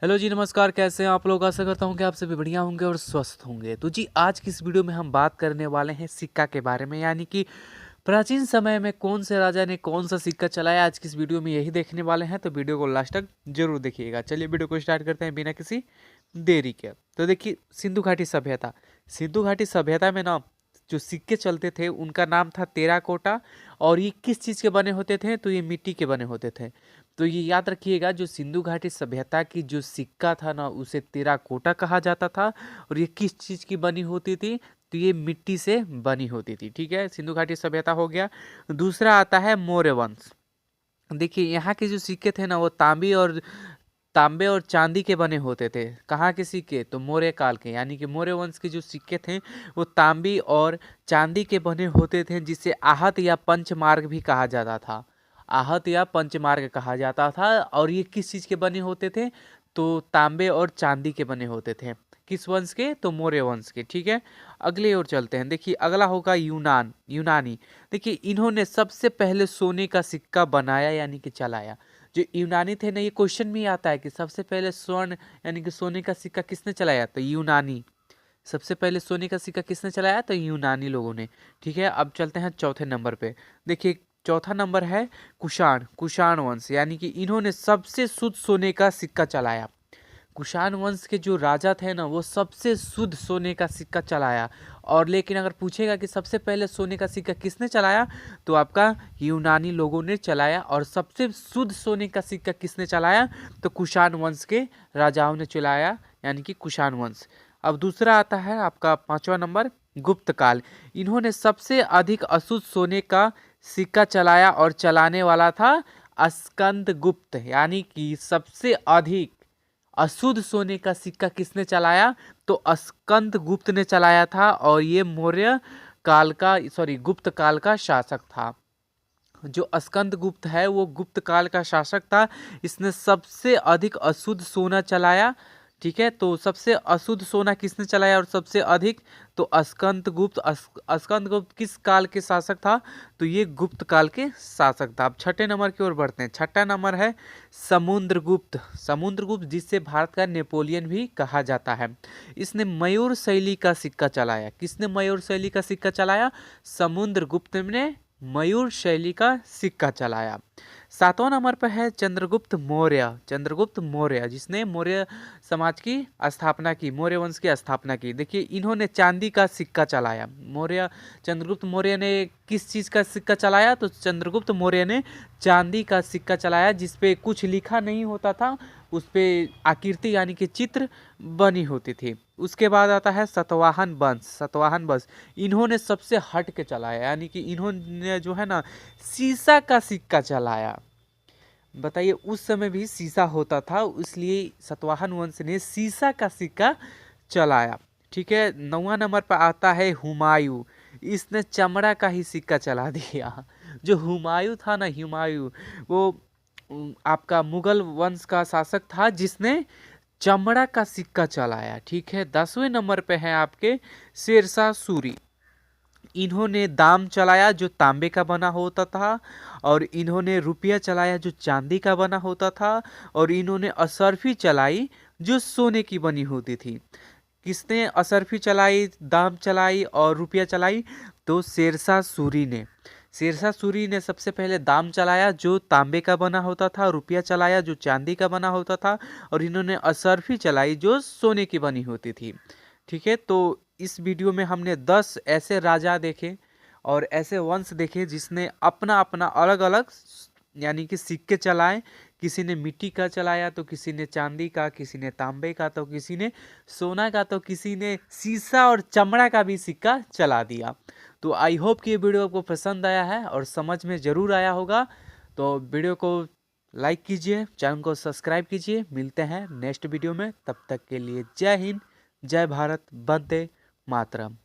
Hello जी, नमस्कार। कैसे हैं आप लोग? आशा करता हूँ कि आप सभी बढ़िया होंगे और स्वस्थ होंगे। तो जी, आज की इस वीडियो में हम बात करने वाले हैं सिक्का के बारे में, यानी कि प्राचीन समय में कौन से राजा ने कौन सा सिक्का चलाया। आज की इस वीडियो में यही देखने वाले हैं, तो वीडियो को लास्ट तक जरूर देखिएगा। चलिए वीडियो को स्टार्ट करते हैं बिना किसी देरी के। तो देखिए, सिंधु घाटी सभ्यता। सिंधु घाटी सभ्यता में ना जो सिक्के चलते थे उनका नाम था टेराकोटा। और ये किस चीज़ के बने होते थे? तो ये मिट्टी के बने होते थे। तो ये याद रखिएगा, जो सिंधु घाटी सभ्यता की जो सिक्का था ना, उसे टेराकोटा कहा जाता था। और ये किस चीज़ की बनी होती थी? तो ये मिट्टी से बनी होती थी। ठीक है, सिंधु घाटी सभ्यता हो गया। दूसरा आता है मौर्य वंश। देखिए, यहाँ के जो सिक्के थे ना, वो तांबे और चांदी के बने होते थे। कहाँ के सिक्के? तो मौर्य काल के, यानी कि मौर्य वंश के जो सिक्के थे वो तांबी और चांदी के बने होते थे, जिसे आहत या पंचमार्ग भी कहा जाता था। आहत या पंचमार्ग कहा जाता था। और ये किस चीज़ के बने होते थे? तो तांबे और चांदी के बने होते थे। किस वंश के? तो मौर्य वंश के। ठीक है, अगले ओर चलते हैं। देखिए, अगला होगा यूनानी। देखिए, इन्होंने सबसे पहले सोने का सिक्का बनाया, यानी कि चलाया। जो यूनानी थे ना, ये क्वेश्चन में ही आता है कि सबसे पहले स्वर्ण यानी कि सोने का सिक्का किसने चलाया? तो यूनानी। सबसे पहले सोने का सिक्का किसने चलाया? तो यूनानी लोगों ने। ठीक है, अब चलते हैं चौथे नंबर पे। देखिए, चौथा नंबर है कुषाण वंश, यानी कि इन्होंने सबसे शुद्ध सोने का सिक्का चलाया। कुषाण वंश के जो राजा थे ना, वो सबसे शुद्ध सोने का सिक्का चलाया। और लेकिन अगर पूछेगा कि सबसे पहले सोने का सिक्का किसने चलाया, तो आपका यूनानी लोगों ने चलाया। और सबसे शुद्ध सोने का सिक्का किसने चलाया? तो कुषाण वंश के राजाओं ने चलाया, यानी कि कुषाण वंश। अब दूसरा आता है आपका पांचवा नंबर, गुप्त काल। इन्होंने सबसे अधिक अशुद्ध सोने का सिक्का चलाया और चलाने वाला था स्कंद गुप्त, यानी कि सबसे अधिक अशुद्ध सोने का सिक्का किसने चलाया? तो स्कंद गुप्त ने चलाया था। और ये गुप्त काल का शासक था। जो स्कंद गुप्त है वो गुप्त काल का शासक था। इसने सबसे अधिक अशुद्ध सोना चलाया। ठीक है, तो सबसे अशुद्ध सोना किसने चलाया और सबसे अधिक? तो स्कंद गुप्त किस काल के शासक था? तो ये गुप्त काल के शासक था। अब छठे नंबर की ओर बढ़ते हैं। छठा नंबर है समुद्रगुप्त, जिससे भारत का नेपोलियन भी कहा जाता है। इसने मयूर शैली का सिक्का चलाया। किसने मयूर शैली का सिक्का चलाया? समुद्रगुप्त ने मयूर शैली का सिक्का चलाया। सातवां नंबर पर है चंद्रगुप्त मौर्य, जिसने मौर्य समाज की स्थापना की, मौर्य वंश की स्थापना की। देखिए, इन्होंने चांदी का सिक्का चलाया। चंद्रगुप्त मौर्य ने किस चीज का सिक्का चलाया? तो चंद्रगुप्त मौर्य ने चांदी का सिक्का चलाया, जिसपे कुछ लिखा नहीं होता था, उस पे आकृति यानी कि चित्र बनी होती थी। उसके बाद आता है सतवाहन वंश। इन्होंने सबसे हट के चलाया, यानी कि इन्होंने जो है ना, शीशा का सिक्का चलाया। बताइए, उस समय भी शीशा होता था, इसलिए सतवाहन वंश ने शीशा का सिक्का चलाया। ठीक है, नौवां नंबर पर आता है हुमायूं। इसने चमड़ा का ही सिक्का चला दिया। जो हुमायूं था ना, वो आपका मुगल वंश का शासक था, जिसने चमड़ा का सिक्का चलाया। ठीक है, 10वें नंबर पे है आपके शेरशाह सूरी। इन्होंने दाम चलाया, जो तांबे का बना होता था। और इन्होंने रुपया चलाया, जो चांदी का बना होता था। और इन्होंने असरफी चलाई, जो सोने की बनी होती थी। किसने असरफी चलाई, दाम चलाई और रुपया चलाई? तो शेरशाह सूरी ने सबसे पहले दाम चलाया, जो तांबे का बना होता था। रुपया चलाया, जो चांदी का बना होता था। और इन्होंने असरफी चलाई, जो सोने की बनी होती थी। ठीक है, तो इस वीडियो में हमने 10 ऐसे राजा देखे और ऐसे वंश देखे, जिसने अपना अपना अलग अलग यानी कि सिक्के चलाए। किसी ने मिट्टी का चलाया, तो किसी ने चांदी का, किसी ने तांबे का, तो किसी ने सोना का, तो किसी ने शीशा और चमड़ा का भी सिक्का चला दिया। तो आई होप कि ये वीडियो आपको पसंद आया है और समझ में ज़रूर आया होगा। तो वीडियो को लाइक कीजिए, चैनल को सब्सक्राइब कीजिए। मिलते हैं नेक्स्ट वीडियो में, तब तक के लिए जय हिंद, जय भारत, वंदे मातरम।